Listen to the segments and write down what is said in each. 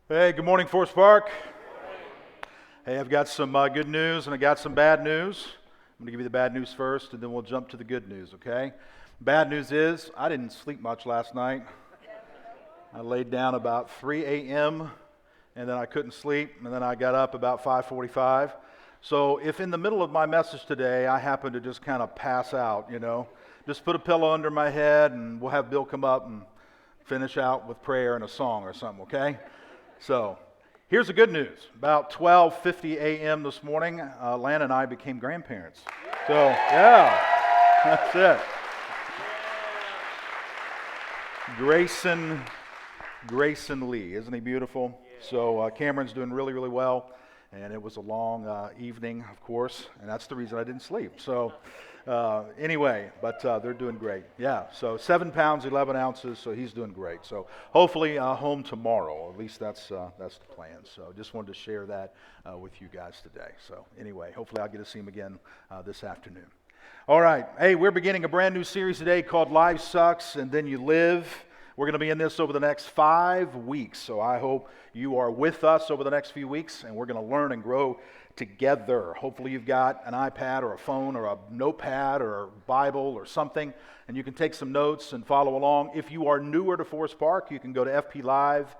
Hey, good morning, Forest Park. Hey, I've got some good news and I got some bad news. I'm going to give you the bad news first and then we'll jump to the good news, okay? Bad news is I didn't sleep much last night. I laid down about 3 a.m. and then I couldn't sleep and then I got up about 5:45. So if in the middle of my message today I happen to just kind of pass out, just put a pillow under my head and we'll have Bill come up and finish out with prayer and a song or something, okay? So, here's the good news. About 12:50 a.m. this morning, Lana and I became grandparents. So, yeah, that's it. Grayson Lee, isn't he beautiful? So, Cameron's doing really, really well, and it was a long evening, of course, and that's the reason I didn't sleep. So, anyway, but they're doing great. Yeah, so 7 pounds, 11 ounces, so he's doing great. So hopefully home tomorrow. At least that's the plan. So just wanted to share that with you guys today. So anyway, hopefully I'll get to see him again this afternoon. All right. Hey, we're beginning a brand new series today called Life Sucks and Then You Live. We're going to be in this over the next 5 weeks. So I hope you are with us over the next few weeks, and we're going to learn and grow together. Hopefully you've got an iPad or a phone or a notepad or a Bible or something, and you can take some notes and follow along. If you are newer to Forest Park, you can go to fplive.app,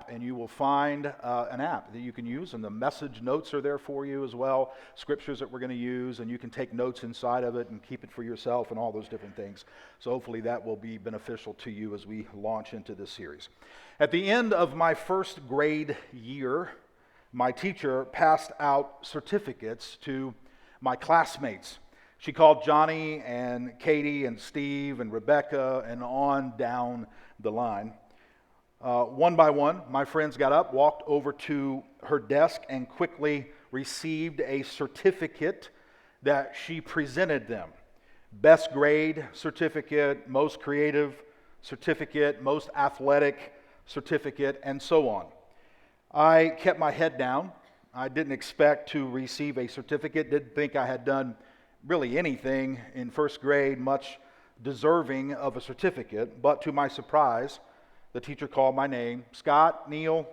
and you will find an app that you can use, and the message notes are there for you as well, scriptures that we're going to use, and you can take notes inside of it and keep it for yourself and all those different things. So hopefully that will be beneficial to you as we launch into this series. At the end of my first grade year, my teacher passed out certificates to my classmates. She called Johnny and Katie and Steve and Rebecca and on down the line. One by one, my friends got up, walked over to her desk, and quickly received a certificate that she presented them. Best grade certificate, most creative certificate, most athletic certificate, and so on. I kept my head down. I didn't expect to receive a certificate, didn't think I had done really anything in first grade much deserving of a certificate, but to my surprise, the teacher called my name, Scott, Neal.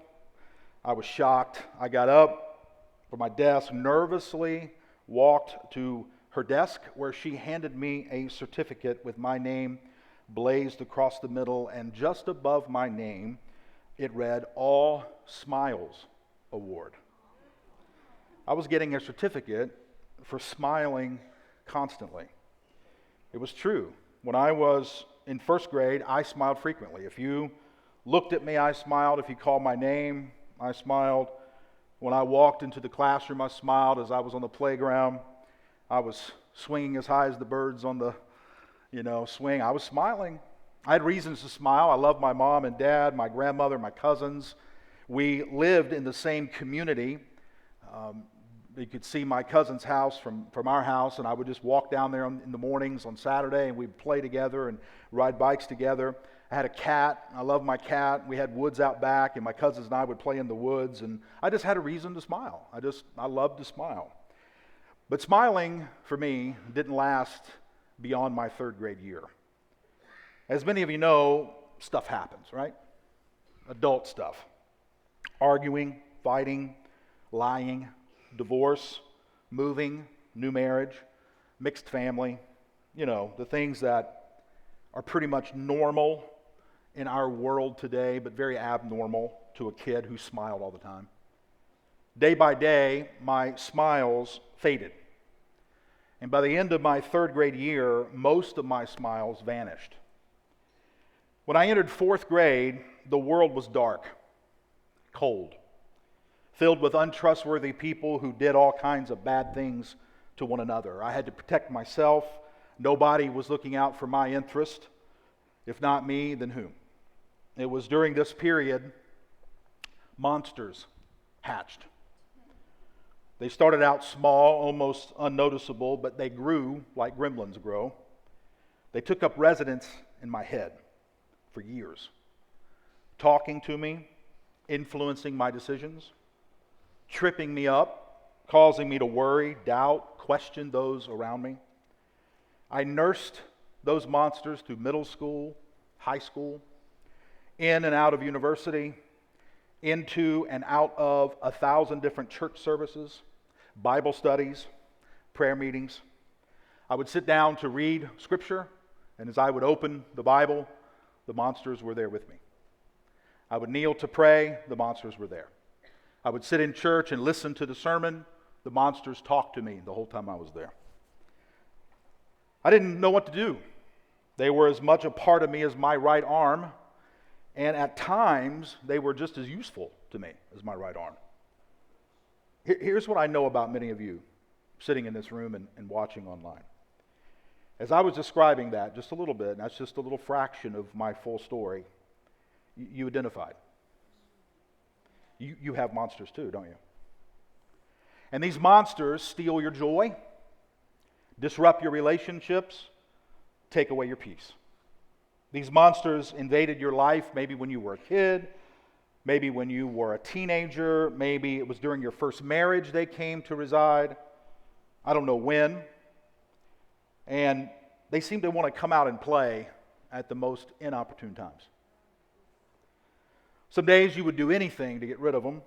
I was shocked. I got up from my desk, nervously walked to her desk where she handed me a certificate with my name blazed across the middle, and just above my name, it read, All Smiles Award. I was getting a certificate for smiling constantly. It was true. When I was in first grade, I smiled frequently. If you looked at me, I smiled. If you called my name, I smiled. When I walked into the classroom, I smiled. As I was on the playground, I was swinging as high as the birds on the swing. I was smiling. I had reasons to smile. I loved my mom and dad, my grandmother, my cousins. We lived in the same community. You could see my cousin's house from our house, and I would just walk down there in the mornings on Saturday, and we'd play together and ride bikes together. I had a cat. I loved my cat. We had woods out back, and my cousins and I would play in the woods, and I just had a reason to smile. I loved to smile. But smiling, for me, didn't last beyond my third grade year. As many of you know, stuff happens, right? Adult stuff. Arguing, fighting, lying, divorce, moving, new marriage, mixed family, the things that are pretty much normal in our world today, but very abnormal to a kid who smiled all the time. Day by day, my smiles faded. And by the end of my third grade year, most of my smiles vanished. When I entered fourth grade, the world was dark, cold, filled with untrustworthy people who did all kinds of bad things to one another. I had to protect myself. Nobody was looking out for my interest. If not me, then who? It was during this period monsters hatched. They started out small, almost unnoticeable, but they grew like gremlins grow. They took up residence in my head for years, talking to me, influencing my decisions, tripping me up, causing me to worry, doubt, question those around me. I nursed those monsters through middle school, high school, in and out of university, into and out of 1,000 different church services, Bible studies, prayer meetings. I would sit down to read Scripture, and as I would open the Bible, the monsters were there with me. I would kneel to pray, the monsters were there. I would sit in church and listen to the sermon, the monsters talked to me the whole time I was there. I didn't know what to do. They were as much a part of me as my right arm, and at times they were just as useful to me as my right arm. Here's what I know about many of you sitting in this room and watching online. As I was describing that just a little bit, and that's just a little fraction of my full story, you identified. You have monsters too, don't you? And these monsters steal your joy, disrupt your relationships, take away your peace. These monsters invaded your life maybe when you were a kid, maybe when you were a teenager, maybe it was during your first marriage they came to reside. I don't know when. And they seem to want to come out and play at the most inopportune times. Some days you would do anything to get rid of them.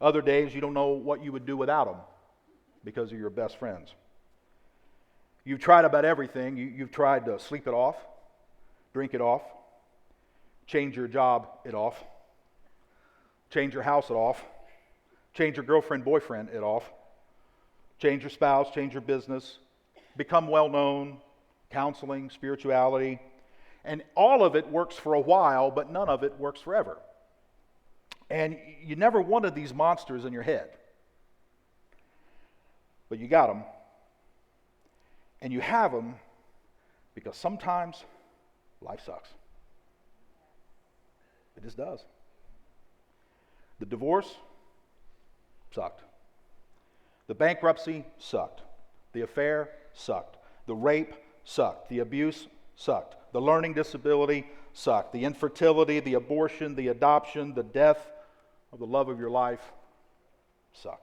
Other days you don't know what you would do without them because of your best friends. You've tried about everything. You've tried to sleep it off, drink it off, change your job it off, change your house it off, change your girlfriend, boyfriend it off, change your spouse, change your business, become well-known, counseling, spirituality, and all of it works for a while, but none of it works forever. And you never wanted these monsters in your head. But you got them. And you have them because sometimes life sucks. It just does. The divorce sucked. The bankruptcy sucked. The affair sucked. The rape sucked. The abuse sucked. The learning disability sucked. The infertility, the abortion, the adoption, the death of the love of your life sucked.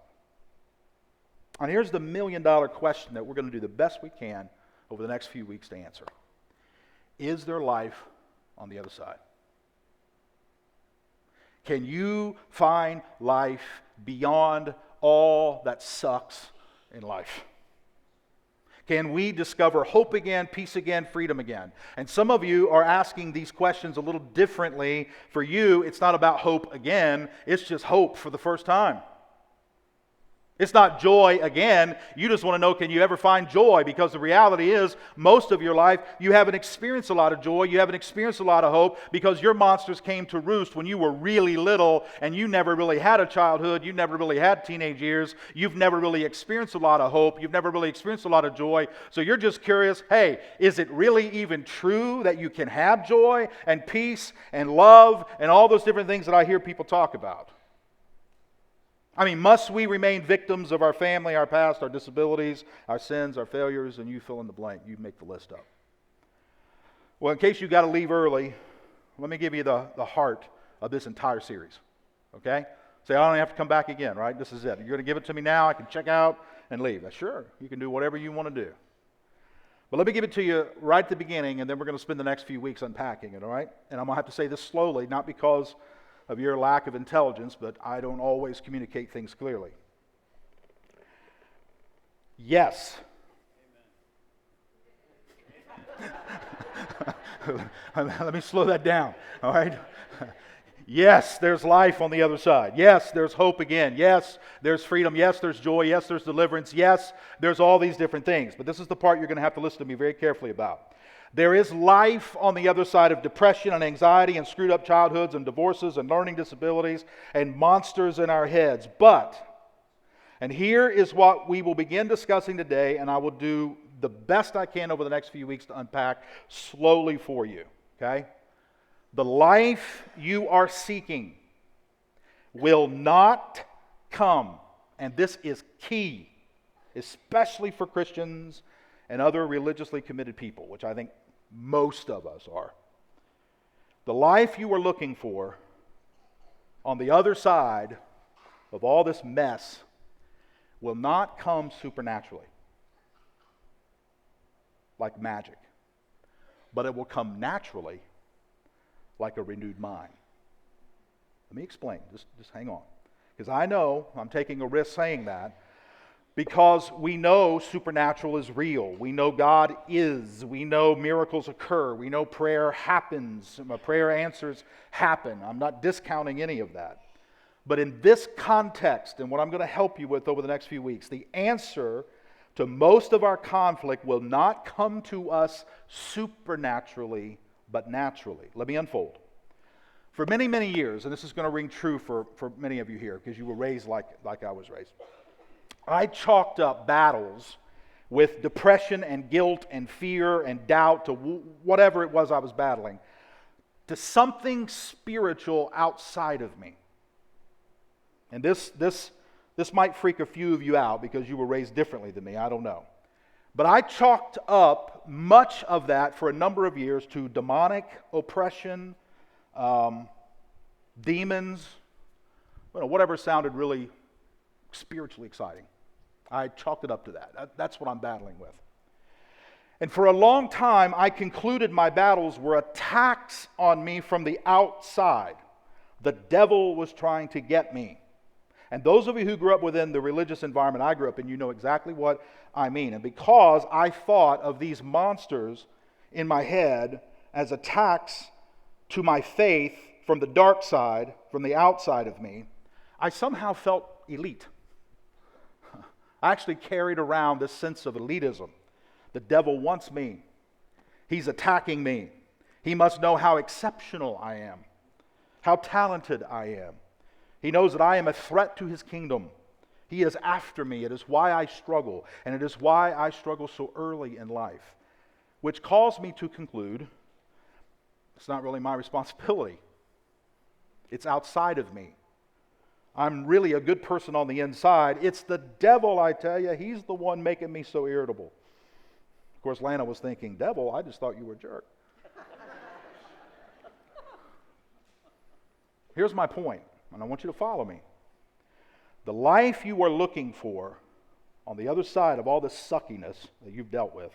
And here's the million-dollar question that we're going to do the best we can over the next few weeks to answer. Is there life on the other side? Can you find life beyond all that sucks in life? Can we discover hope again, peace again, freedom again? And some of you are asking these questions a little differently. For you, it's not about hope again. It's just hope for the first time. It's not joy again. You just want to know, can you ever find joy? Because the reality is, most of your life, you haven't experienced a lot of joy. You haven't experienced a lot of hope because your monsters came to roost when you were really little and you never really had a childhood. You never really had teenage years. You've never really experienced a lot of hope. You've never really experienced a lot of joy. So you're just curious, hey, is it really even true that you can have joy and peace and love and all those different things that I hear people talk about? I mean, must we remain victims of our family, our past, our disabilities, our sins, our failures, and you fill in the blank. You make the list up. Well, in case you got to leave early, let me give you the heart of this entire series. Okay? Say, I don't have to come back again, right? This is it. You're going to give it to me now. I can check out and leave. Sure, you can do whatever you want to do. But let me give it to you right at the beginning, and then we're going to spend the next few weeks unpacking it, all right? And I'm going to have to say this slowly, not because of your lack of intelligence, but I don't always communicate things clearly. Yes. Let me slow that down, all right? Yes, there's life on the other side. Yes, there's hope again. Yes, there's freedom. Yes, there's joy. Yes, there's deliverance. Yes, there's all these different things. But this is the part you're going to have to listen to me very carefully about. There is life on the other side of depression and anxiety and screwed up childhoods and divorces and learning disabilities and monsters in our heads. But, and here is what we will begin discussing today, and I will do the best I can over the next few weeks to unpack slowly for you, okay? The life you are seeking will not come, and this is key, especially for Christians and other religiously committed people, which I think most of us are. The life you are looking for on the other side of all this mess will not come supernaturally, like magic, but it will come naturally, like a renewed mind. Let me explain. Just hang on. Because I know I'm taking a risk saying that, because we know supernatural is real. We know God is. We know miracles occur. We know prayer happens. Prayer answers happen. I'm not discounting any of that. But in this context, and what I'm going to help you with over the next few weeks, the answer to most of our conflict will not come to us supernaturally, but naturally. Let me unfold. For many, many years, and this is going to ring true for many of you here, because you were raised like I was raised, I chalked up battles with depression and guilt and fear and doubt to whatever it was I was battling, to something spiritual outside of me. And this might freak a few of you out because you were raised differently than me. I don't know. But I chalked up much of that for a number of years to demonic oppression, demons, whatever sounded really spiritually exciting. I chalked it up to that. That's what I'm battling with. And for a long time, I concluded my battles were attacks on me from the outside. The devil was trying to get me. And those of you who grew up within the religious environment I grew up in, you know exactly what I mean. And because I thought of these monsters in my head as attacks to my faith from the dark side, from the outside of me, I somehow felt elite. I actually carried around this sense of elitism. The devil wants me. He's attacking me. He must know how exceptional I am, how talented I am. He knows that I am a threat to his kingdom. He is after me. It is why I struggle, and it is why I struggle so early in life, which calls me to conclude it's not really my responsibility. It's outside of me. I'm really a good person on the inside. It's the devil, I tell you. He's the one making me so irritable. Of course, Lana was thinking, devil, I just thought you were a jerk. Here's my point, and I want you to follow me. The life you are looking for on the other side of all the suckiness that you've dealt with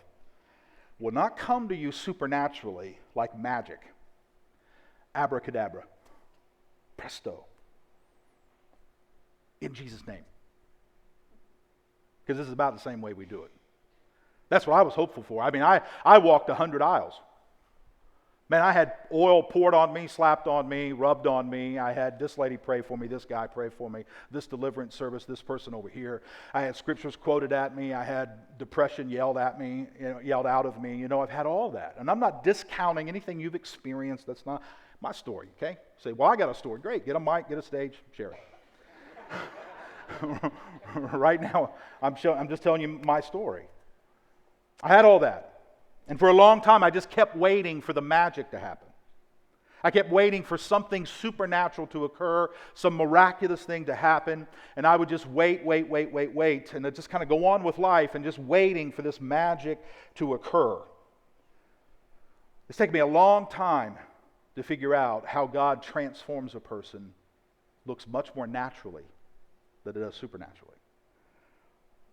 will not come to you supernaturally like magic. Abracadabra. Presto. In Jesus' name. Because this is about the same way we do it. That's what I was hopeful for. I mean, I walked 100 aisles. Man, I had oil poured on me, slapped on me, rubbed on me. I had this lady pray for me, this guy pray for me, this deliverance service, this person over here. I had scriptures quoted at me. I had depression yelled at me, yelled out of me. I've had all that. And I'm not discounting anything you've experienced. That's not my story, okay? Say, well, I got a story. Great. Get a mic, get a stage, share it. Right now, I'm just telling you my story. I had all that. And for a long time, I just kept waiting for the magic to happen. I kept waiting for something supernatural to occur, some miraculous thing to happen, and I would just wait, and I'd just kind of go on with life and just waiting for this magic to occur. It's taken me a long time to figure out how God transforms a person. Looks much more naturally than it does supernaturally.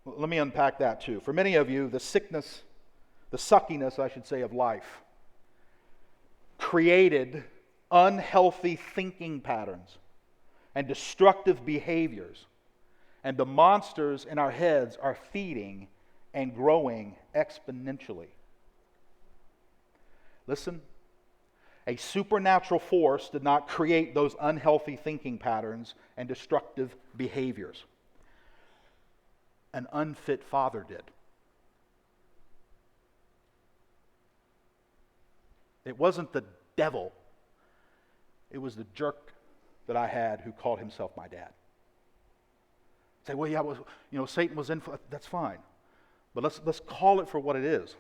Let me unpack that too. For many of you, the suckiness, I should say, of life created unhealthy thinking patterns and destructive behaviors. And the monsters in our heads are feeding and growing exponentially. Listen, a supernatural force did not create those unhealthy thinking patterns and destructive behaviors. An unfit father did. It wasn't the devil. It was the jerk that I had who called himself my dad. Say, well, yeah, Satan was in. That's fine, but let's call it for what it is.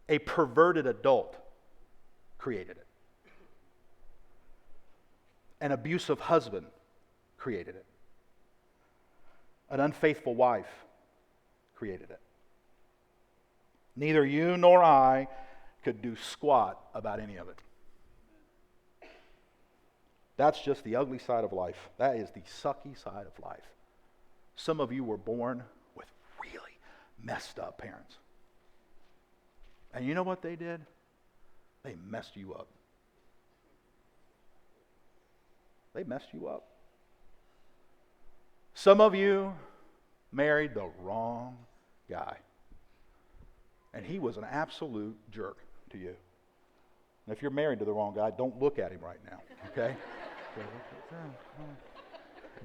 A perverted adult created it. An abusive husband created it. An unfaithful wife created it. Neither you nor I could do squat about any of it. That's just the ugly side of life. That is the sucky side of life. Some of you were born with really messed up parents. And you know what they did? They messed you up. they messed you up. Some of you married the wrong guy. And he was an absolute jerk to you. And if you're married to the wrong guy, don't look at him right now, okay?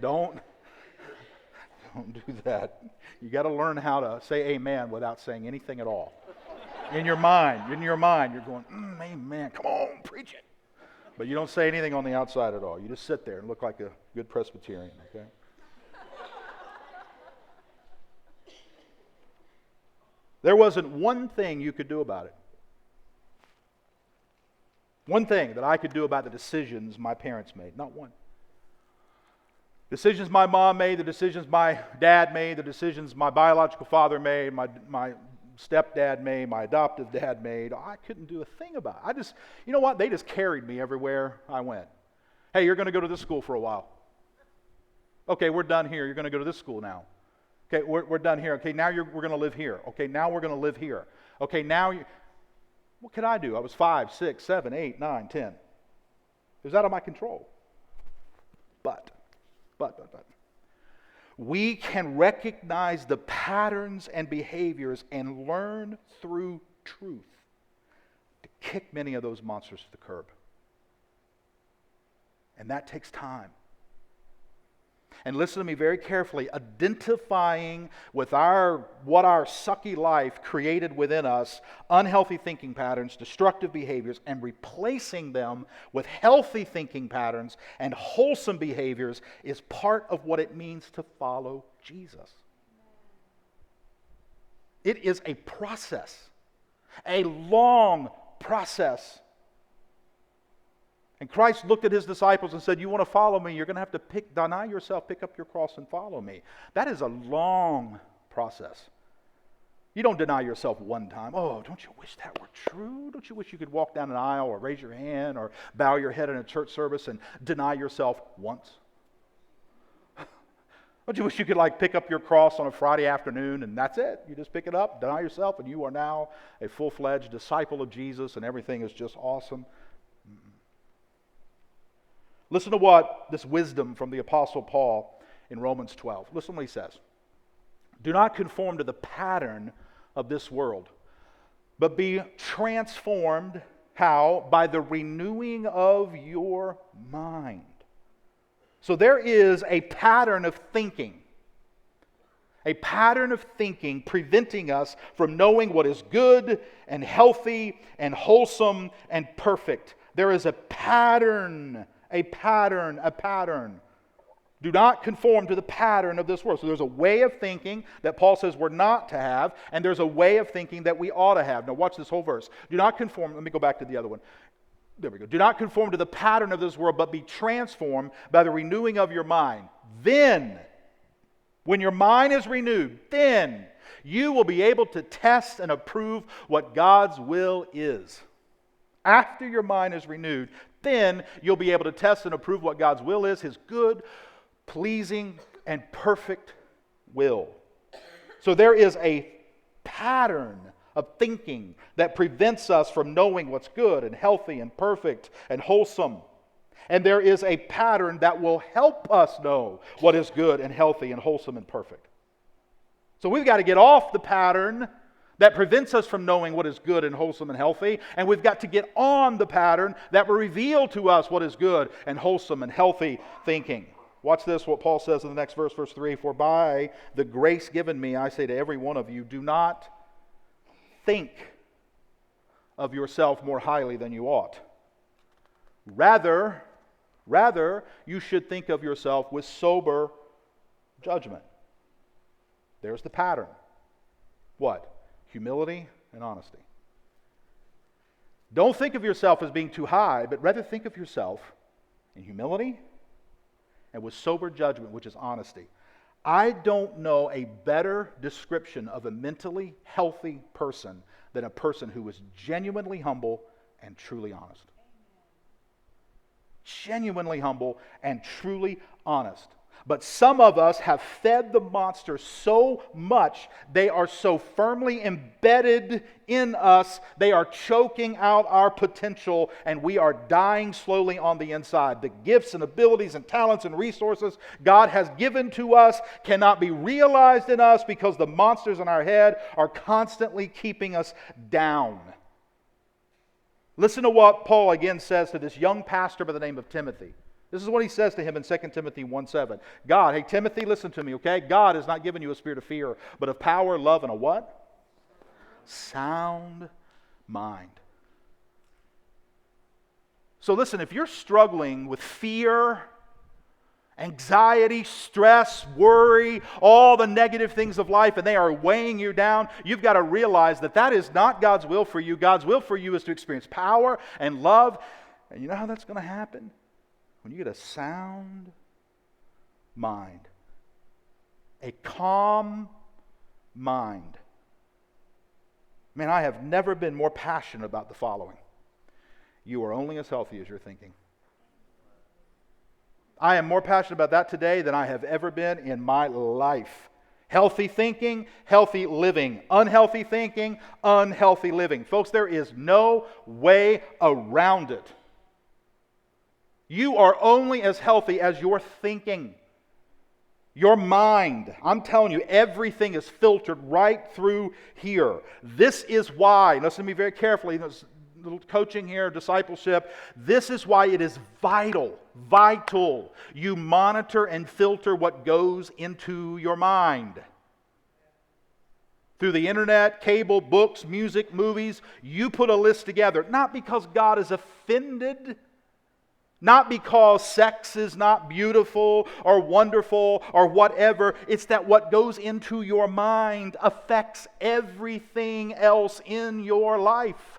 Don't do that. You got to learn how to say amen without saying anything at all. In your mind, you're going, amen, come on, preach it. But you don't say anything on the outside at all. You just sit there and look like a good Presbyterian, okay? There wasn't one thing you could do about it. One thing that I could do about the decisions my parents made. Not one. Decisions my mom made, the decisions my dad made, the decisions my biological father made, my stepdad made, my adoptive dad made. I couldn't do a thing about it. You know what? They just carried me everywhere I went. Hey, you're going to go to this school for a while. Okay, we're done here. You're going to go to this school now. Okay, we're done here. Okay, now we're going to live here. Okay, now we're going to live here. Okay, what could I do? I was 5, 6, 7, 8, 9, 10. It was out of my control. But. We can recognize the patterns and behaviors and learn through truth to kick many of those monsters to the curb. And that takes time. And listen to me very carefully, identifying with what our sucky life created within us, unhealthy thinking patterns, destructive behaviors, and replacing them with healthy thinking patterns and wholesome behaviors is part of what it means to follow Jesus. It is a process, a long process. And Christ looked at his disciples and said, you want to follow me, you're going to have to deny yourself, pick up your cross and follow me. That is a long process. You don't deny yourself one time. Oh, don't you wish that were true? Don't you wish you could walk down an aisle or raise your hand or bow your head in a church service and deny yourself once? Don't you wish you could pick up your cross on a Friday afternoon and that's it? You just pick it up, deny yourself, and you are now a full-fledged disciple of Jesus and everything is just awesome. Listen to what this wisdom from the Apostle Paul in Romans 12. Listen to what he says. Do not conform to the pattern of this world, but be transformed, how? By the renewing of your mind. So there is a pattern of thinking. A pattern of thinking preventing us from knowing what is good and healthy and wholesome and perfect. There is a pattern. A pattern. Do not conform to the pattern of this world. So there's a way of thinking that Paul says we're not to have, and there's a way of thinking that we ought to have. Now watch this whole verse. Do not conform. Let me go back to the other one. There we go. Do not conform to the pattern of this world, but be transformed by the renewing of your mind. Then, when your mind is renewed, then you will be able to test and approve what God's will is. After your mind is renewed, then you'll be able to test and approve what God's will is, His good, pleasing, and perfect will. So there is a pattern of thinking that prevents us from knowing what's good and healthy and perfect and wholesome. And there is a pattern that will help us know what is good and healthy and wholesome and perfect. So we've got to get off the pattern that prevents us from knowing what is good and wholesome and healthy, and we've got to get on the pattern that will reveal to us what is good and wholesome and healthy thinking. Watch this, what Paul says in the next verse, verse 3. For by the grace given me, I say to every one of you, do not think of yourself more highly than you ought. Rather, you should think of yourself with sober judgment. There's the pattern. What? Humility and honesty. Don't think of yourself as being too high, but rather think of yourself in humility and with sober judgment, which is honesty. I don't know a better description of a mentally healthy person than a person who is genuinely humble and truly honest. Genuinely humble and truly honest. But some of us have fed the monster so much, they are so firmly embedded in us, they are choking out our potential, and we are dying slowly on the inside. The gifts and abilities and talents and resources God has given to us cannot be realized in us because the monsters in our head are constantly keeping us down. Listen to what Paul again says to this young pastor by the name of Timothy. This is what he says to him in 2 Timothy 1:7. God, hey Timothy, listen to me, okay? God has not given you a spirit of fear, but of power, love, and a what? Sound mind. So listen, if you're struggling with fear, anxiety, stress, worry, all the negative things of life, and they are weighing you down, you've got to realize that that is not God's will for you. God's will for you is to experience power and love. And you know how that's going to happen? When you get a sound mind, a calm mind. Man, I have never been more passionate about the following. You are only as healthy as you're thinking. I am more passionate about that today than I have ever been in my life. Healthy thinking, healthy living. Unhealthy thinking, unhealthy living. Folks, there is no way around it. You are only as healthy as your thinking. Your mind. I'm telling you, everything is filtered right through here. This is why, listen to me very carefully, this little coaching here, discipleship, this is why it is vital you monitor and filter what goes into your mind. Through the internet, cable, books, music, movies, you put a list together, not because God is offended, not because sex is not beautiful or wonderful or whatever. It's that what goes into your mind affects everything else in your life.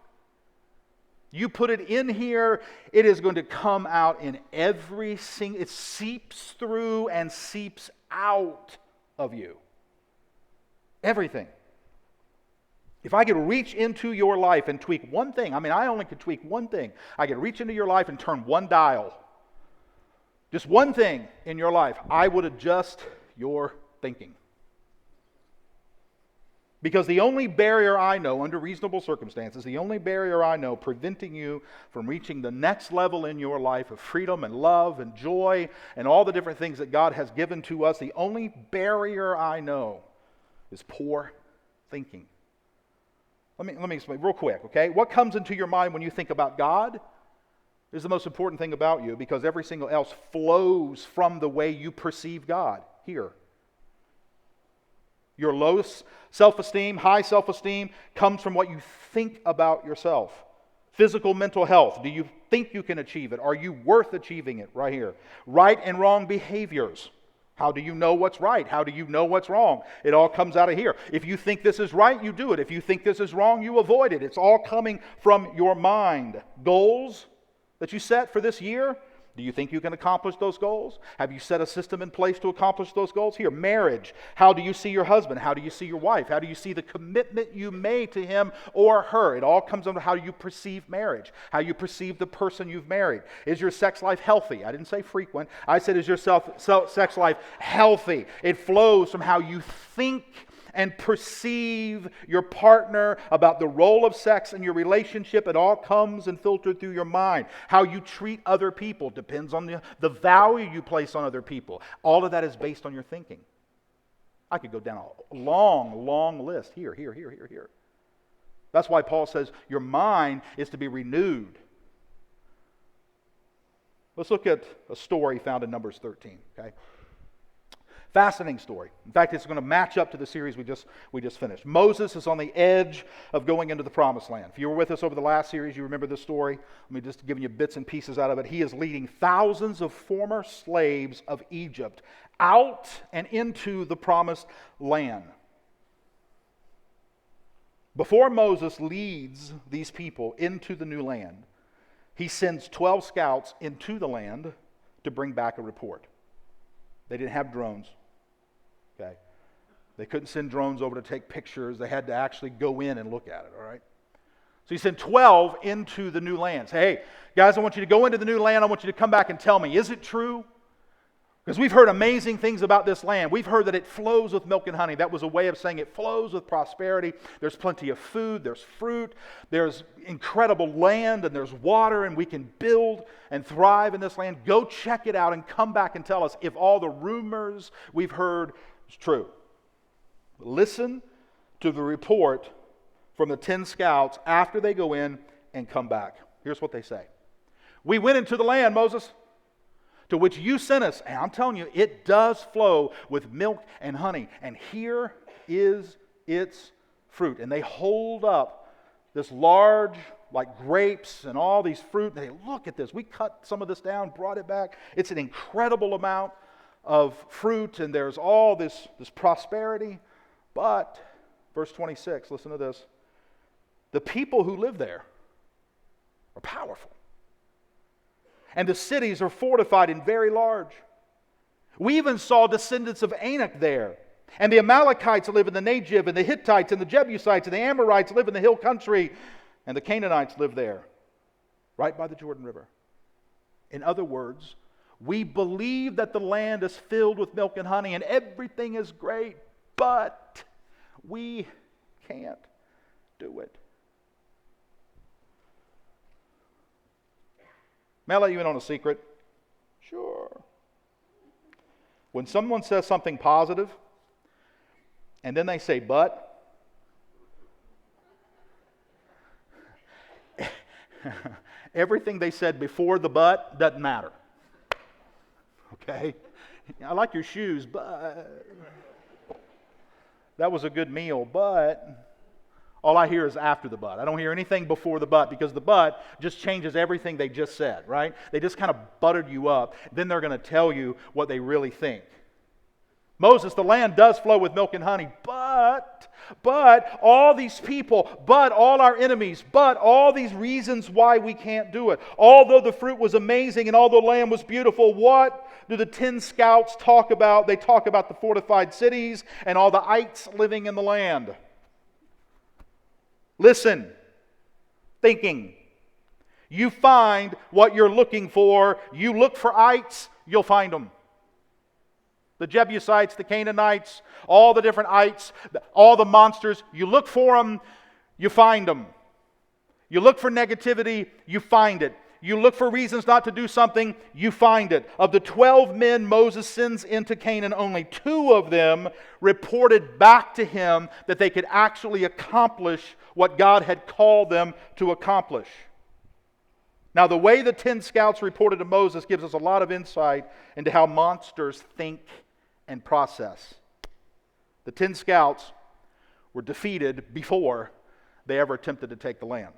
You put it in here, it is going to come out in every single, it seeps through and seeps out of you. Everything. If I could reach into your life and tweak one thing, I only could tweak one thing. I could reach into your life and turn one dial. Just one thing in your life. I would adjust your thinking. Because the only barrier I know, under reasonable circumstances, the only barrier I know preventing you from reaching the next level in your life of freedom and love and joy and all the different things that God has given to us, the only barrier I know is poor thinking. Let me explain real quick, okay? What comes into your mind when you think about God is the most important thing about you, because every single else flows from the way you perceive God here. Your low self-esteem, high self-esteem comes from what you think about yourself. Physical, mental health. Do you think you can achieve it? Are you worth achieving it? Right here. Right and wrong behaviors. How do you know what's right? How do you know what's wrong? It all comes out of here. If you think this is right, you do it. If you think this is wrong, you avoid it. It's all coming from your mind. Goals that you set for this year, do you think you can accomplish those goals? Have you set a system in place to accomplish those goals? Here, marriage. How do you see your husband? How do you see your wife? How do you see the commitment you made to him or her? It all comes under how you perceive marriage, how you perceive the person you've married. Is your sex life healthy? I didn't say frequent. I said, is your sex life healthy? It flows from how you think and perceive your partner, about the role of sex in your relationship. It all comes and filtered through your mind. How you treat other people depends on the value you place on other people. All of that is based on your thinking. I could go down a long list. Here. That's why Paul says your mind is to be renewed. Let's look at a story found in Numbers 13, okay? Fascinating story. In fact, it's going to match up to the series we just finished. Moses is on the edge of going into the promised land. If you were with us over the last series, you remember this story. Let me just give you bits and pieces out of it. He is leading thousands of former slaves of Egypt out and into the promised land. Before Moses leads these people into the new land, he sends 12 scouts into the land to bring back a report. They didn't have drones. Okay. They couldn't send drones over to take pictures. They had to actually go in and look at it, all right? So he sent 12 into the new land. Say, hey, guys, I want you to go into the new land. I want you to come back and tell me, is it true? Because we've heard amazing things about this land. We've heard that it flows with milk and honey. That was a way of saying it flows with prosperity. There's plenty of food, there's fruit, there's incredible land, and there's water, and we can build and thrive in this land. Go check it out and come back and tell us if all the rumors we've heard is true. Listen to the report from the 10 scouts after they go in and come back. Here's what they say. We went into the land, Moses, to which you sent us. And I'm telling you, it does flow with milk and honey. And here is its fruit. And they hold up this large, like grapes and all these fruit. And they look at this. We cut some of this down, brought it back. It's an incredible amount of fruit. And there's all this prosperity. But, verse 26, listen to this. The people who live there are powerful. And the cities are fortified and very large. We even saw descendants of Anak there. And the Amalekites live in the Negev, and the Hittites, and the Jebusites, and the Amorites live in the hill country, and the Canaanites live there, right by the Jordan River. In other words, we believe that the land is filled with milk and honey, and everything is great, but we can't do it. May I let you in on a secret? Sure. When someone says something positive, and then they say, but, everything they said before the but doesn't matter. Okay? I like your shoes, but that was a good meal, but all I hear is after the but. I don't hear anything before the but, because the but just changes everything they just said, right? They just kind of buttered you up. Then they're going to tell you what they really think. Moses, the land does flow with milk and honey, but all these people, but all our enemies, but all these reasons why we can't do it. Although the fruit was amazing and although the land was beautiful, what do the 10 scouts talk about? They talk about the fortified cities and all the ites living in the land. Listen, thinking. You find what you're looking for. You look for ites, you'll find them. The Jebusites, the Canaanites, all the different ites, all the monsters. You look for them, you find them. You look for negativity, you find it. You look for reasons not to do something, you find it. Of the 12 men Moses sends into Canaan, only 2 of them reported back to him that they could actually accomplish what God had called them to accomplish. Now, the way the 10 scouts reported to Moses gives us a lot of insight into how monsters think and process. The 10 scouts were defeated before they ever attempted to take the land.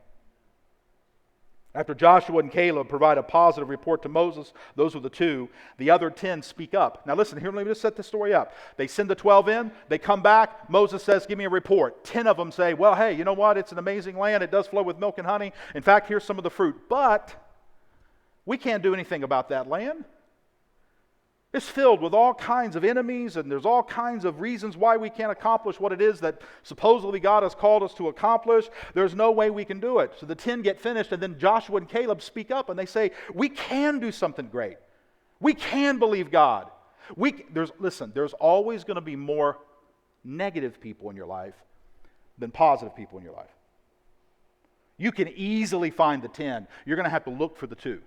After Joshua and Caleb provide a positive report to Moses, those were the 2, the other 10 speak up. Now listen, here, let me just set this story up. They send the 12 in, they come back, Moses says, give me a report. 10 of them say, well, hey, you know what? It's an amazing land. It does flow with milk and honey. In fact, here's some of the fruit. But we can't do anything about that land. It's filled with all kinds of enemies, and there's all kinds of reasons why we can't accomplish what it is that supposedly God has called us to accomplish. There's no way we can do it. So the 10 get finished, and then Joshua and Caleb speak up, and they say, we can do something great. We can believe God. There's always going to be more negative people in your life than positive people in your life. You can easily find the 10. You're going to have to look for the 2.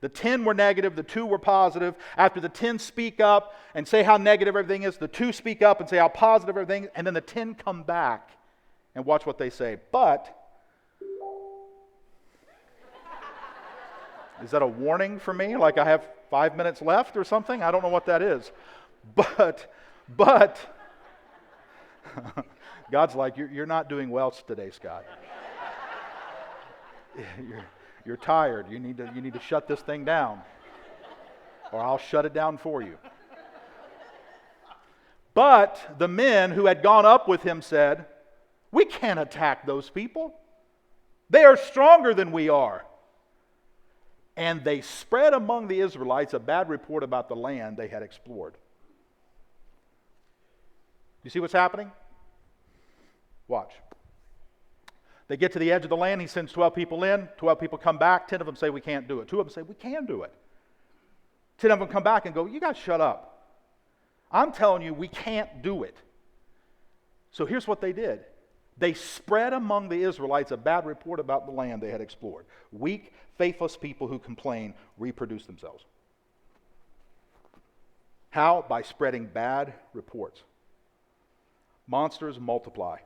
The 10 were negative, the 2 were positive. After the 10 speak up and say how negative everything is, the 2 speak up and say how positive everything is, and then the 10 come back and watch what they say. But, is that a warning for me? Like I have 5 minutes left or something? I don't know what that is. But, God's like, you're not doing well today, Scott. You're tired. You need to shut this thing down, or I'll shut it down for you. But the men who had gone up with him said, we can't attack those people. They are stronger than we are. And they spread among the Israelites a bad report about the land they had explored. You see what's happening? Watch. They get to the edge of the land. He sends 12 people in. 12 people come back. 10 of them say, we can't do it. 2 of them say, we can do it. 10 of them come back and go, you guys shut up. I'm telling you, we can't do it. So here's what they did. They spread among the Israelites a bad report about the land they had explored. Weak, faithless people who complain reproduce themselves. How? By spreading bad reports. Monsters multiply.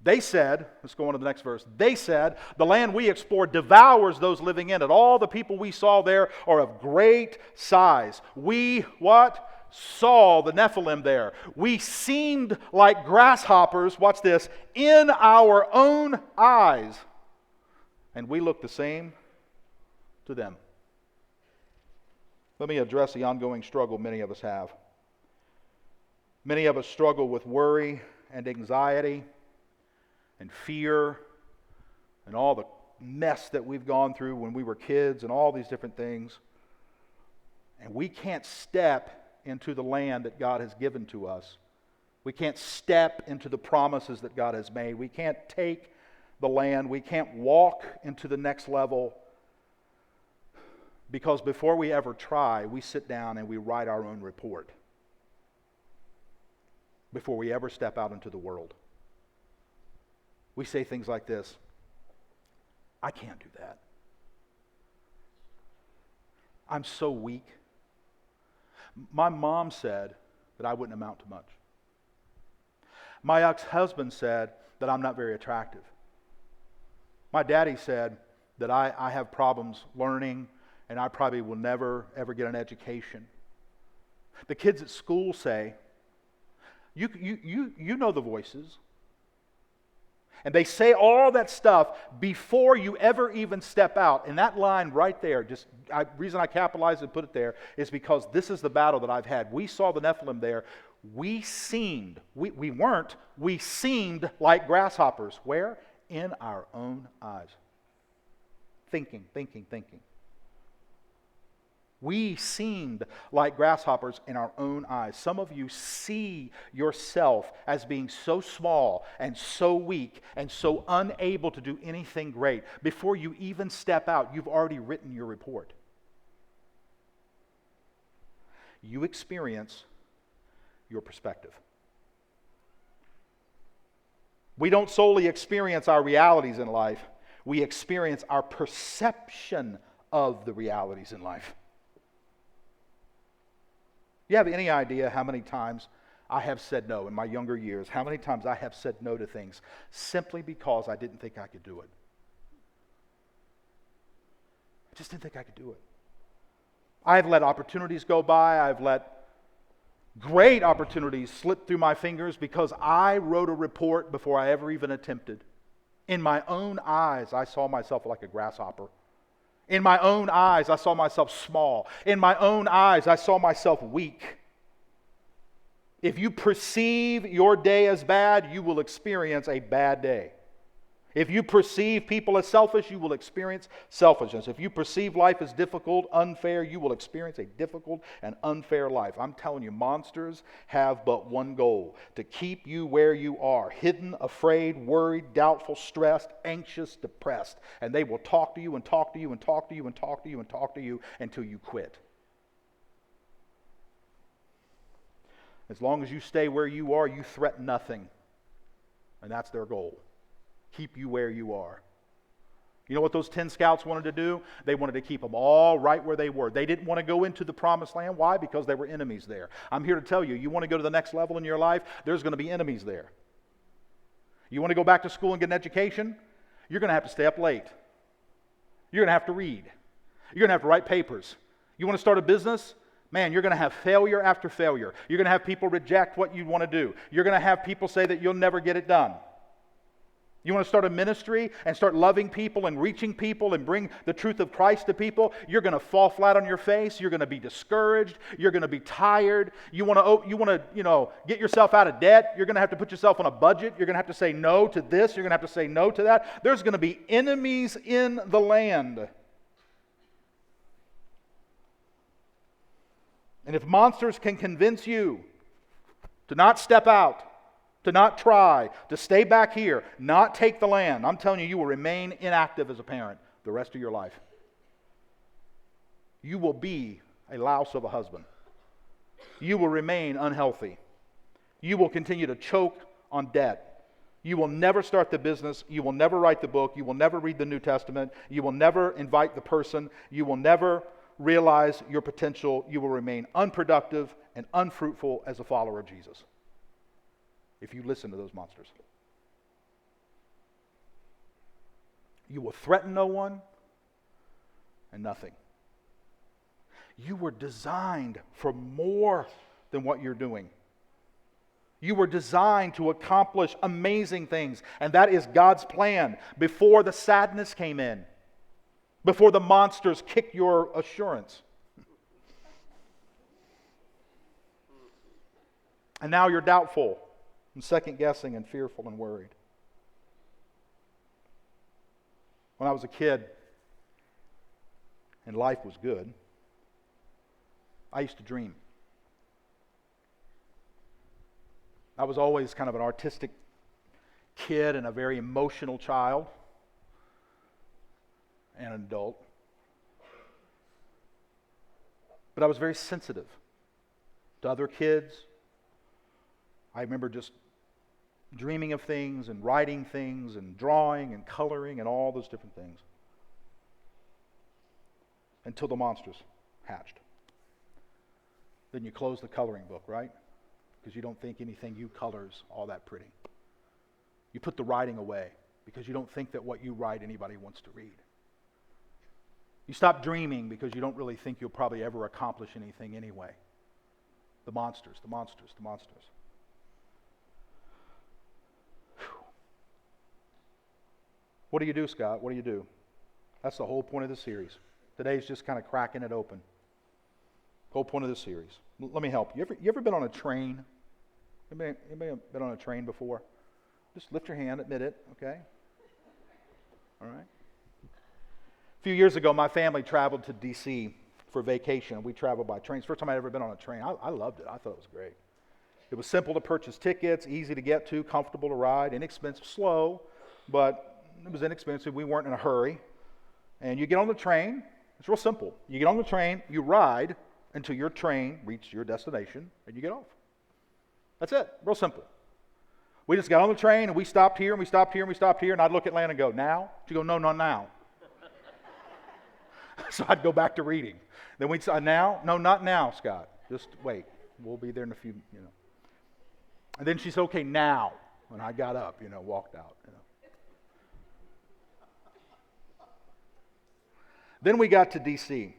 They said, let's go on to the next verse. They said, the land we explored devours those living in it. All the people we saw there are of great size. We, what? Saw the Nephilim there. We seemed like grasshoppers, watch this, in our own eyes. And we looked the same to them. Let me address the ongoing struggle many of us have. Many of us struggle with worry and anxiety and fear and all the mess that we've gone through when we were kids and all these different things. And we can't step into the land that God has given to us. We can't step into the promises that God has made. We can't take the land. We can't walk into the next level because before we ever try, we sit down and we write our own report before we ever step out into the world. We say things like this, I can't do that. I'm so weak. My mom said that I wouldn't amount to much. My ex-husband said that I'm not very attractive. My daddy said that I have problems learning and I probably will never, ever get an education. The kids at school say, you know the voices. And they say all that stuff before you ever even step out. And that line right there, reason I capitalized and put it there is because this is the battle that I've had. We saw the Nephilim there. We seemed like grasshoppers. Where? In our own eyes. Thinking. We seemed like grasshoppers in our own eyes. Some of you see yourself as being so small and so weak and so unable to do anything great. Before you even step out, you've already written your report. You experience your perspective. We don't solely experience our realities in life. We experience our perception of the realities in life. You have any idea how many times I have said no in my younger years? How many times I have said no to things simply because I didn't think I could do it? I just didn't think I could do it. I've let opportunities go by. I've let great opportunities slip through my fingers because I wrote a report before I ever even attempted. In my own eyes, I saw myself like a grasshopper. In my own eyes, I saw myself small. In my own eyes, I saw myself weak. If you perceive your day as bad, you will experience a bad day. If you perceive people as selfish, you will experience selfishness. If you perceive life as difficult, unfair, you will experience a difficult and unfair life. I'm telling you, monsters have but one goal: to keep you where you are, hidden, afraid, worried, doubtful, stressed, anxious, depressed. And they will talk to you and talk to you and talk to you and talk to you and talk to you until you quit. As long as you stay where you are, you threaten nothing. And that's their goal. Keep you where you are. You know what those 10 scouts wanted to do? They wanted to keep them all right where they were. They didn't want to go into the promised land. Why? Because there were enemies there. I'm here to tell you, you want to go to the next level in your life, there's going to be enemies there. You want to go back to school and get an education? You're going to have to stay up late. You're going to have to read. You're going to have to write papers. You want to start a business? Man, you're going to have failure after failure. You're going to have people reject what you want to do. You're going to have people say that you'll never get it done. You want to start a ministry and start loving people and reaching people and bring the truth of Christ to people? You're going to fall flat on your face. You're going to be discouraged. You're going to be tired. You want to get yourself out of debt. You're going to have to put yourself on a budget. You're going to have to say no to this. You're going to have to say no to that. There's going to be enemies in the land. And if monsters can convince you to not step out, to not try, to stay back here, not take the land, I'm telling you, you will remain inactive as a parent the rest of your life. You will be a louse of a husband. You will remain unhealthy. You will continue to choke on debt. You will never start the business. You will never write the book. You will never read the New Testament. You will never invite the person. You will never realize your potential. You will remain unproductive and unfruitful as a follower of Jesus if you listen to those monsters. You will threaten no one and nothing. You were designed for more than what you're doing. You were designed to accomplish amazing things, and that is God's plan before the sadness came in, before the monsters kicked your assurance. And now you're doubtful and second-guessing and fearful and worried. When I was a kid and life was good, I used to dream. I was always kind of an artistic kid and a very emotional child and an adult. But I was very sensitive to other kids. I remember just dreaming of things and writing things and drawing and coloring and all those different things. Until the monsters hatched. Then you close the coloring book, right? Because you don't think anything you color is all that pretty. You put the writing away because you don't think that what you write anybody wants to read. You stop dreaming because you don't really think you'll probably ever accomplish anything anyway. The monsters, the monsters, the monsters. Whew. What do you do, Scott? What do you do? That's the whole point of the series. Today's just kind of cracking it open. Whole point of the series. Let me help you. You ever been on a train? Anybody been on a train before? Just lift your hand, admit it, okay? All right. A few years ago, my family traveled to D.C. for vacation. We traveled by train. It's the first time I'd ever been on a train. I loved it. I thought it was great. It was simple to purchase tickets, easy to get to, comfortable to ride, inexpensive, slow, but it was inexpensive. We weren't in a hurry. And you get on the train. It's real simple. You get on the train, you ride until your train reaches your destination, and you get off. That's it. Real simple. We just got on the train, and we stopped here, and we stopped here, and we stopped here, and I'd look at Lana and go, now? She'd go, no, not now. So I'd go back to reading. Then we'd say, now? No, not now, Scott. Just wait. We'll be there in a few, And then she said, okay, now. When I got up, walked out, Then we got to D.C.,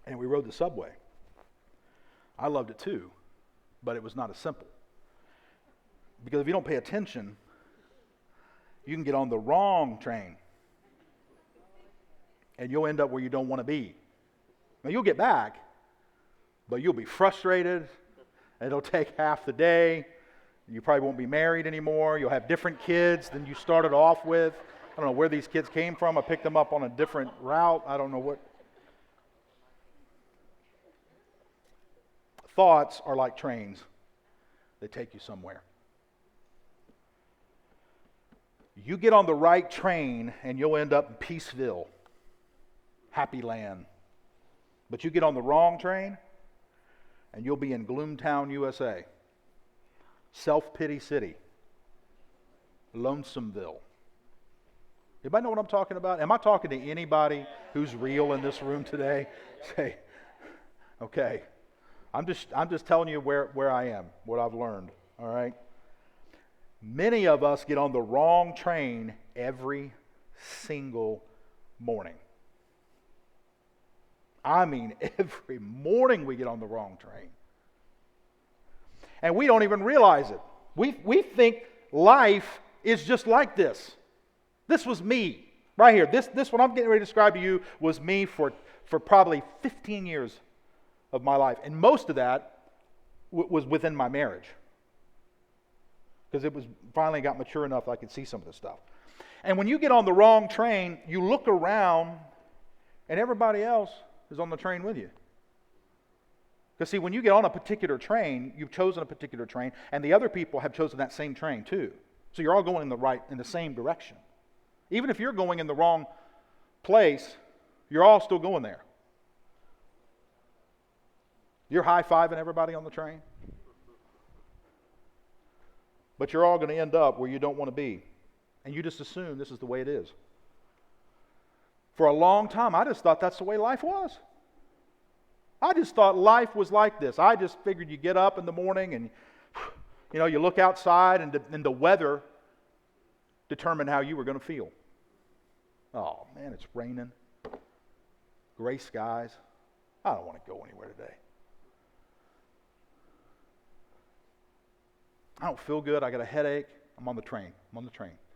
and we rode the subway. I loved it too, but it was not as simple. Because if you don't pay attention, you can get on the wrong train, and you'll end up where you don't want to be. Now, you'll get back, but you'll be frustrated, and it'll take half the day. You probably won't be married anymore. You'll have different kids than you started off with. I don't know where these kids came from. I picked them up on a different route. I don't know what. Thoughts are like trains. They take you somewhere. You get on the right train and you'll end up in Peaceville, Happy Land. But you get on the wrong train and you'll be in Gloomtown, USA, Self-Pity City, Lonesomeville. Anybody know what I'm talking about? Am I talking to anybody who's real in this room today? Say, okay. I'm just telling you where I am, what I've learned. All right? Many of us get on the wrong train every single morning. I mean, every morning we get on the wrong train. And we don't even realize it. We think life is just like this. This was me, right here. This what I'm getting ready to describe to you was me for probably 15 years of my life. And most of that was within my marriage. Because it was finally got mature enough I could see some of this stuff. And when you get on the wrong train, you look around and everybody else is on the train with you. Because see, when you get on a particular train, you've chosen a particular train, and the other people have chosen that same train too. So you're all going in the same direction. Even if you're going in the wrong place, you're all still going there. You're high-fiving everybody on the train. But you're all going to end up where you don't want to be. And you just assume this is the way it is. For a long time, I just thought that's the way life was. I just thought life was like this. I just figured you get up in the morning and, you look outside and the weather determined how you were going to feel. Oh, man, it's raining. Gray skies. I don't want to go anywhere today. I don't feel good. I got a headache. I'm on the train.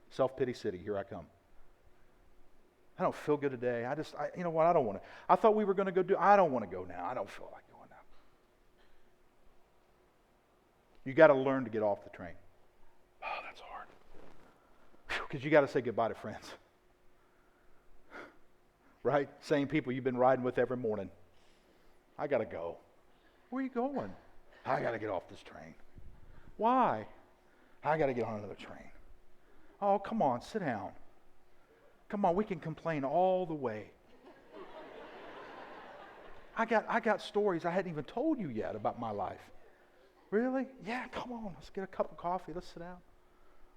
Self-pity city. Here I come. I don't feel good today. I don't want to. I thought we were going to go I don't want to go now. I don't feel like going now. You got to learn to get off the train. Oh, that's hard. Because you got to say goodbye to friends. Right? Same people you've been riding with every morning. I got to go. Where are you going? I got to get off this train. Why? I got to get on another train. Oh, come on, sit down. Come on, we can complain all the way. I got stories I hadn't even told you yet about my life. Really? Yeah, come on, let's get a cup of coffee, let's sit down.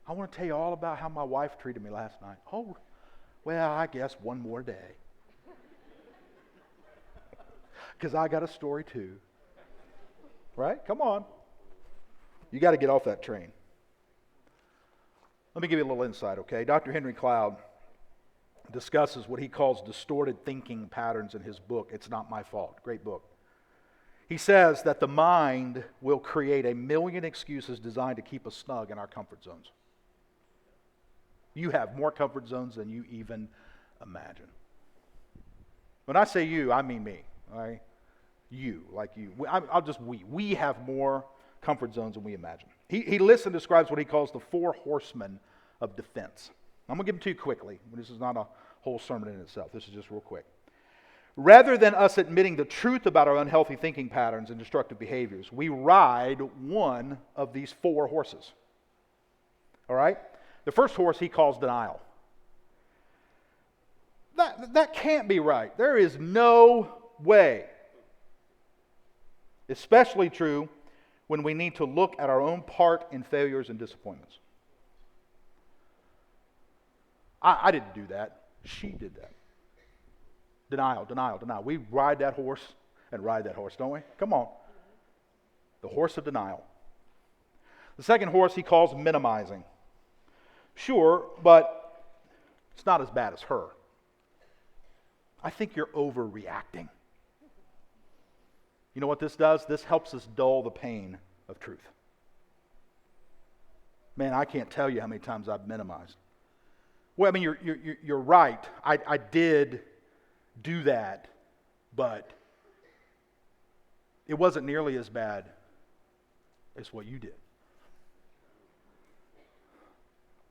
I want to tell you all about how my wife treated me last night. Oh, well, I guess one more day. Because I got a story too. Right? Come on. You got to get off that train. Let me give you a little insight, okay? Dr. Henry Cloud discusses what he calls distorted thinking patterns in his book, It's Not My Fault. Great book. He says that the mind will create a million excuses designed to keep us snug in our comfort zones. You have more comfort zones than you even imagine. When I say you, I mean me, all right? You, like you. We have more comfort zones than we imagine. He lists and describes what he calls the 4 horsemen of defense. I'm going to give them to you quickly. This is not a whole sermon in itself. This is just real quick. Rather than us admitting the truth about our unhealthy thinking patterns and destructive behaviors, we ride one of these 4 horses. All right? The first horse he calls denial. That can't be right. There is no way. Especially true when we need to look at our own part in failures and disappointments. I didn't do that. She did that. Denial. We ride that horse and ride that horse, don't we? Come on. The horse of denial. The second horse he calls minimizing. Sure, but it's not as bad as her. I think you're overreacting. You know what this does? This helps us dull the pain of truth. Man, I can't tell you how many times I've minimized. Well, I mean, you're right. I did do that, but it wasn't nearly as bad as what you did.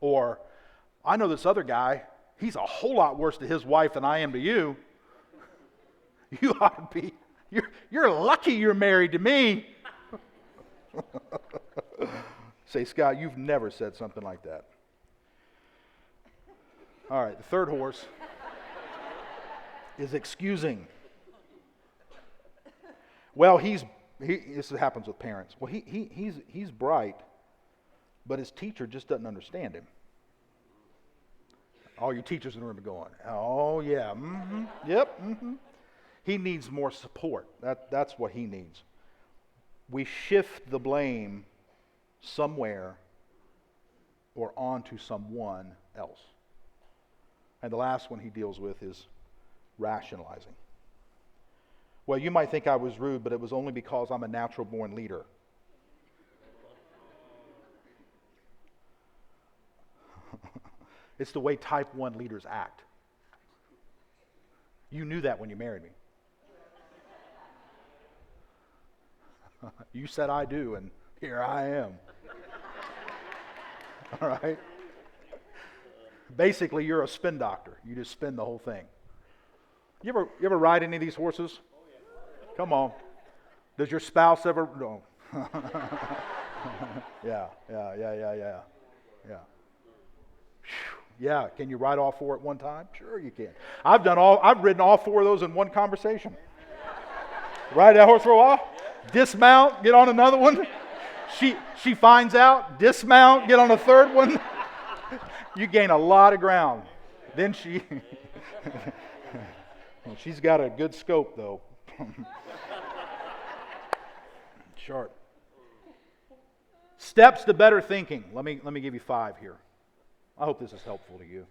Or, I know this other guy, he's a whole lot worse to his wife than I am to you. You ought to be. You're lucky you're married to me. Say, Scott, you've never said something like that. All right, the third horse is excusing. Well, this happens with parents. Well, he's bright, but his teacher just doesn't understand him. All your teachers in the room are going, oh yeah, yep, He needs more support. That's what he needs. We shift the blame somewhere or onto someone else. And the last one he deals with is rationalizing. Well, you might think I was rude, but it was only because I'm a natural-born leader. It's the way type 1 leaders act. You knew that when you married me. You said I do, and here I am. All right? Basically, you're a spin doctor. You just spin the whole thing. You ever ride any of these horses? Come on. Does your spouse ever? No. Yeah. Yeah, can you ride all 4 at one time? Sure you can. I've ridden all 4 of those in one conversation. Ride that horse for a while? Dismount, get on another one. She finds out, dismount, get on a third one. You gain a lot of ground. Then she's got a good scope though. Sharp. Steps to better thinking. Let me give you 5 here. I hope this is helpful to you.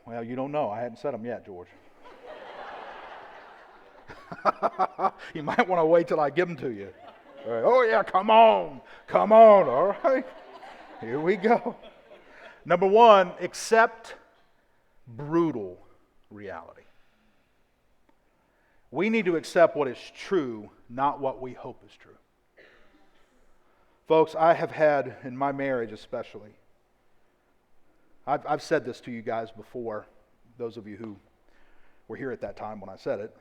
Well, you don't know. I hadn't said them yet, George. You might want to wait till I give them to you. All right. Oh yeah, come on. All right. Here we go. Number 1, accept brutal reality. We need to accept what is true, not what we hope is true. Folks, I have had, in my marriage especially, I've said this to you guys before, those of you who were here at that time when I said it.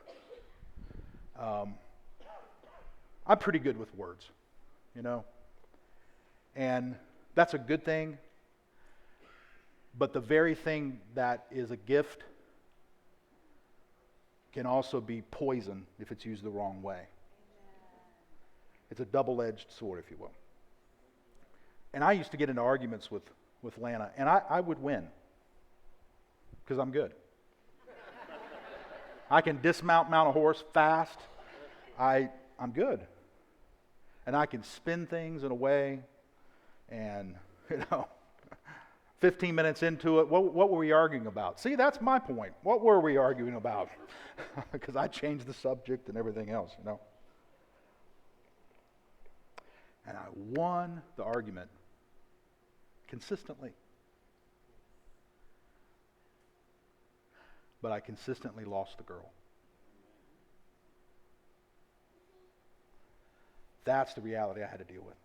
I'm pretty good with words, you know, and that's a good thing, but the very thing that is a gift can also be poison if it's used the wrong way. It's a double-edged sword, if you will. And I used to get into arguments with Lana, and I would win because I'm good. I can mount a horse fast. I'm good. And I can spin things in a way, and 15 minutes into it, what were we arguing about? See, that's my point. What were we arguing about? Because I changed the subject and everything else, you know. And I won the argument consistently. But I consistently lost the girl. That's the reality I had to deal with.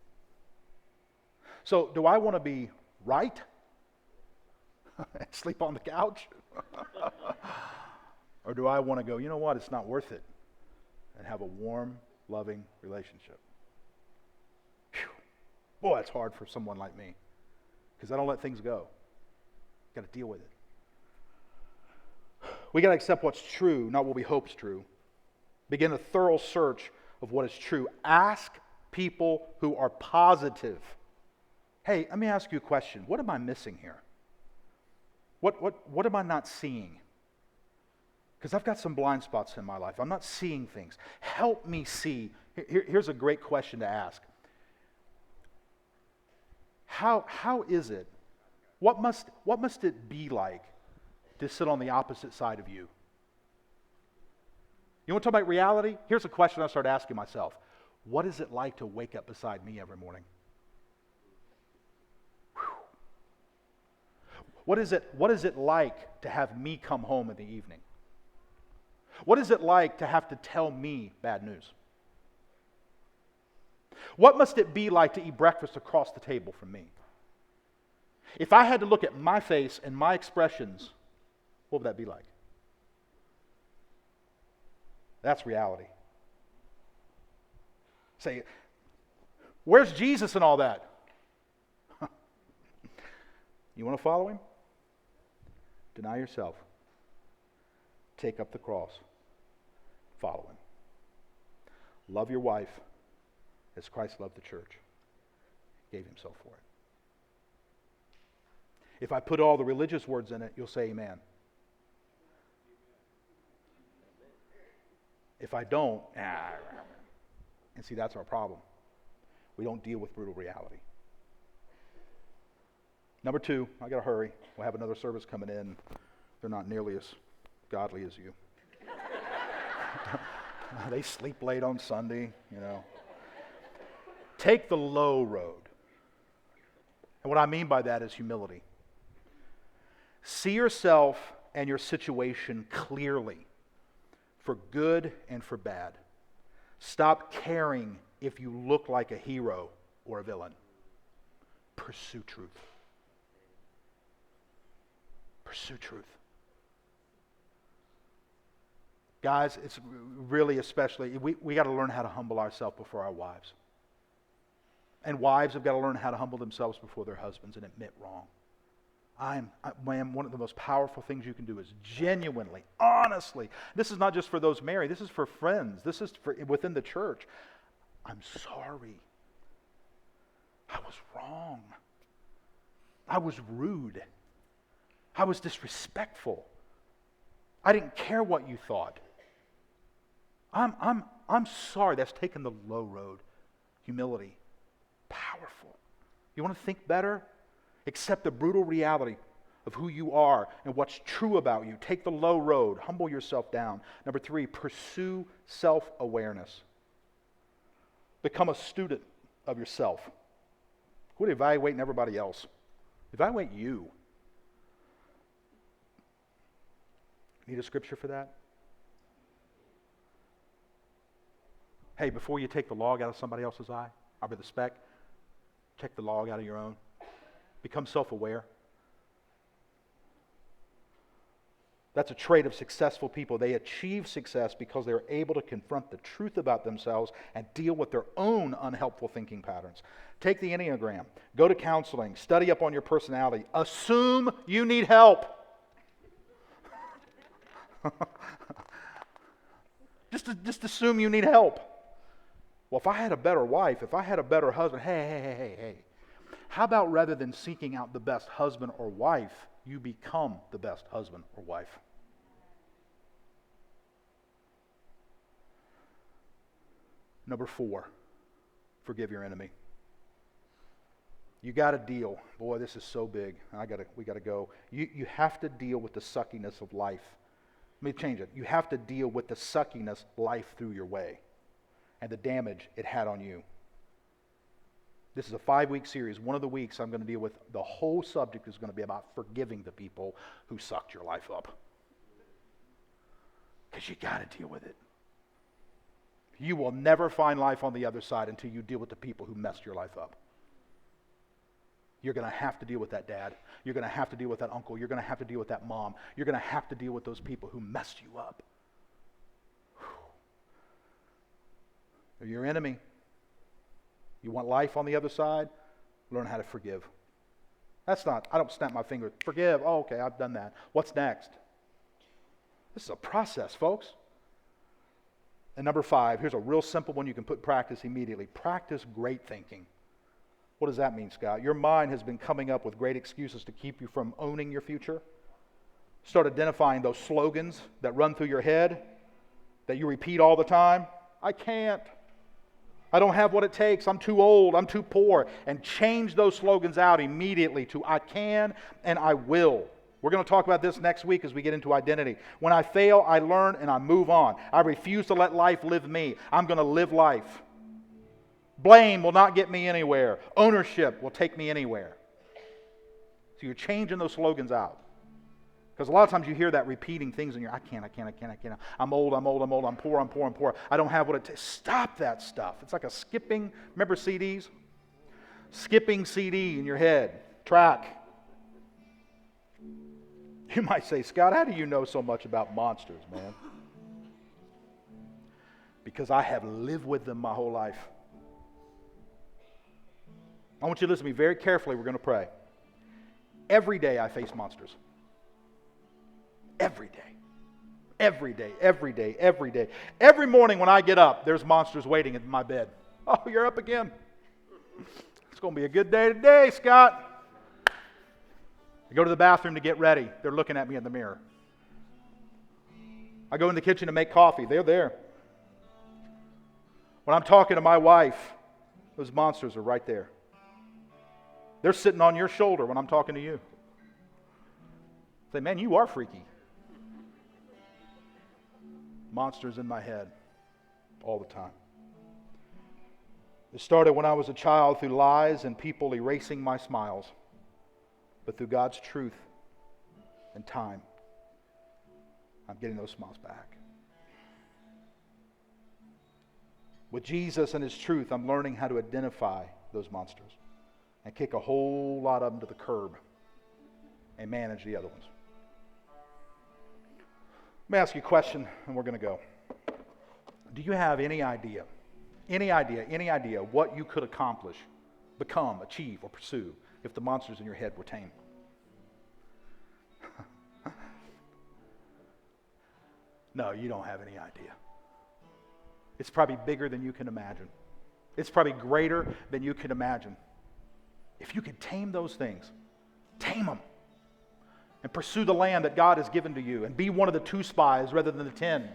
So, do I want to be right? Sleep on the couch? Or do I want to go, you know what, it's not worth it, and have a warm, loving relationship? Whew. Boy, it's hard for someone like me, because I don't let things go. Got to deal with it. We got to accept what's true, not what we hope's true. Begin a thorough search of what is true. Ask people who are positive. Hey, let me ask you a question. What am I missing here? What am I not seeing? Because I've got some blind spots in my life. I'm not seeing things. Help me see. Here's a great question to ask. How is it? What must it be like to sit on the opposite side of you? You want to talk about reality? Here's a question I started asking myself. What is it like to wake up beside me every morning? Whew. What is it like to have me come home in the evening? What is it like to have to tell me bad news? What must it be like to eat breakfast across the table from me? If I had to look at my face and my expressions, what would that be like? That's reality. Say, where's Jesus in all that? You want to follow him? Deny yourself. Take up the cross. Follow him. Love your wife as Christ loved the church. Gave himself for it. If I put all the religious words in it, you'll say amen. If I don't, and see, that's our problem. We don't deal with brutal reality. Number 2, I got to hurry. We'll have another service coming in. They're not nearly as godly as you. They sleep late on Sunday, you know. Take the low road. And what I mean by that is humility. See yourself and your situation clearly, for good and for bad. Stop caring if you look like a hero or a villain. Pursue truth. Pursue truth. Guys, it's really especially, we got to learn how to humble ourselves before our wives. And wives have got to learn how to humble themselves before their husbands and admit wrong. Man, one of the most powerful things you can do is genuinely, honestly. This is not just for those married. This is for friends. This is for within the church. I'm sorry. I was wrong. I was rude. I was disrespectful. I didn't care what you thought. I'm sorry. That's taken the low road. Humility. Powerful. You want to think better? Accept the brutal reality of who you are and what's true about you. Take the low road. Humble yourself down. Number 3, pursue self-awareness. Become a student of yourself. Quit evaluating everybody else. Evaluate you. Need a scripture for that? Hey, before you take the log out of somebody else's eye, or the speck, take the log out of your own. Become self-aware. That's a trait of successful people. They achieve success because they're able to confront the truth about themselves and deal with their own unhelpful thinking patterns. Take the Enneagram. Go to counseling. Study up on your personality. Assume you need help. Just assume you need help. Well, if I had a better wife, if I had a better husband, hey. How about rather than seeking out the best husband or wife, you become the best husband or wife? Number 4, forgive your enemy. You got to deal. Boy, this is so big. We got to go. You have to deal with the suckiness of life. Let me change it. You have to deal with the suckiness life threw your way and the damage it had on you. This is a 5-week series. One of the weeks I'm going to deal with, the whole subject is going to be about forgiving the people who sucked your life up. Because you got to deal with it. You will never find life on the other side until you deal with the people who messed your life up. You're going to have to deal with that dad. You're going to have to deal with that uncle. You're going to have to deal with that mom. You're going to have to deal with those people who messed you up. They're your enemy. You want life on the other side? Learn how to forgive. I don't snap my finger. Forgive. Oh, okay, I've done that. What's next? This is a process, folks. And number 5, here's a real simple one you can put in practice immediately. Practice great thinking. What does that mean, Scott? Your mind has been coming up with great excuses to keep you from owning your future. Start identifying those slogans that run through your head that you repeat all the time. I can't. I don't have what it takes. I'm too old. I'm too poor. And change those slogans out immediately to I can and I will. We're going to talk about this next week as we get into identity. When I fail, I learn and I move on. I refuse to let life live me. I'm going to live life. Blame will not get me anywhere. Ownership will take me anywhere. So you're changing those slogans out. Because a lot of times you hear that repeating things in your, I can't. I'm old, I'm poor. I don't have what it takes. Stop that stuff. It's like a skipping, remember CDs? Skipping CD in your head. Track. You might say, Scott, how do you know so much about monsters, man? Because I have lived with them my whole life. I want you to listen to me very carefully. We're going to pray. Every day I face monsters. Every day. Every morning when I get up, there's monsters waiting in my bed. Oh, you're up again. It's going to be a good day today, Scott. I go to the bathroom to get ready. They're looking at me in the mirror. I go in the kitchen to make coffee. They're there. When I'm talking to my wife, those monsters are right there. They're sitting on your shoulder when I'm talking to you. Say, man, you are freaky. Monsters in my head all the time. It started when I was a child through lies and people erasing my smiles. But through God's truth and time, I'm getting those smiles back. With Jesus and His truth, I'm learning how to identify those monsters and kick a whole lot of them to the curb and manage the other ones. Let me ask you a question, and we're going to go. Do you have any idea what you could accomplish, become, achieve, or pursue if the monsters in your head were tame? No, you don't have any idea. It's probably bigger than you can imagine. It's probably greater than you can imagine. If you could tame those things, tame them, and pursue the land that God has given to you, and be one of the 2 spies rather than the 10,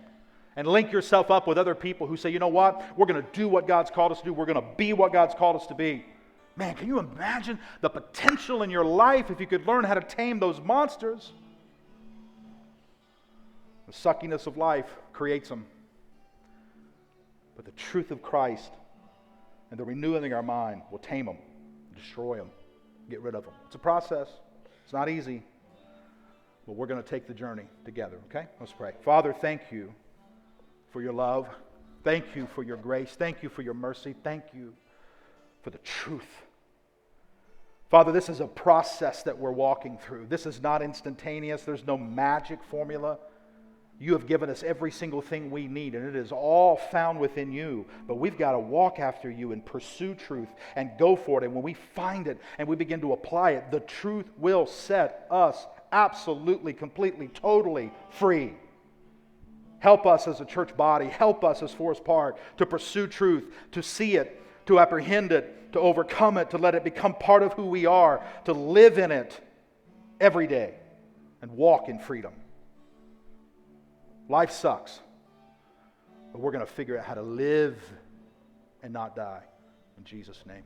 and link yourself up with other people who say, you know what, we're going to do what God's called us to do, we're going to be what God's called us to be. Man, can you imagine the potential in your life if you could learn how to tame those monsters? The suckiness of life creates them. But the truth of Christ and the renewing of our mind will tame them, destroy them, get rid of them. It's a process. It's not easy. But we're going to take the journey together, okay? Let's pray. Father, thank you for your love. Thank you for your grace. Thank you for your mercy. Thank you for the truth. Father, this is a process that we're walking through. This is not instantaneous. There's no magic formula. You have given us every single thing we need, and it is all found within you. But we've got to walk after you and pursue truth and go for it. And when we find it and we begin to apply it, the truth will set us absolutely, completely, totally free. Help us as a church body. Help us as Forest Park to pursue truth, to see it, to apprehend it, to overcome it, to let it become part of who we are, to live in it every day and walk in freedom. Life sucks, but we're going to figure out how to live and not die. In Jesus' name,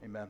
amen.